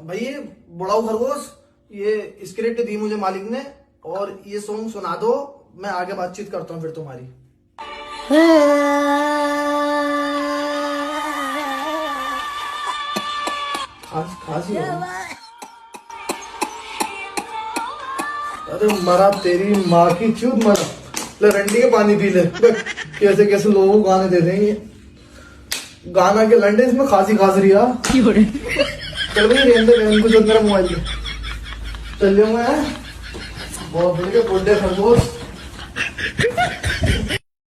भाई ये बुढ़ाऊ खरगोश, ये स्क्रिप्ट दी मुझे मालिक ने और ये सॉन्ग सुना दो, मैं आगे बातचीत करता हूँ फिर तुम्हारी। खांसी हो गई। अरे मरा तेरी माँ की चूत मरा। ले रंडी के पानी पी ले। कैसे कैसे लोगों को गाने दे देंगे, गाना के लंडे इसमें खांसी खास रही है। चल भाई रहने दे, उनको जो मेरा मोबाइल दे चल मैं बहुत बड़े बुड्ढे खरगोश।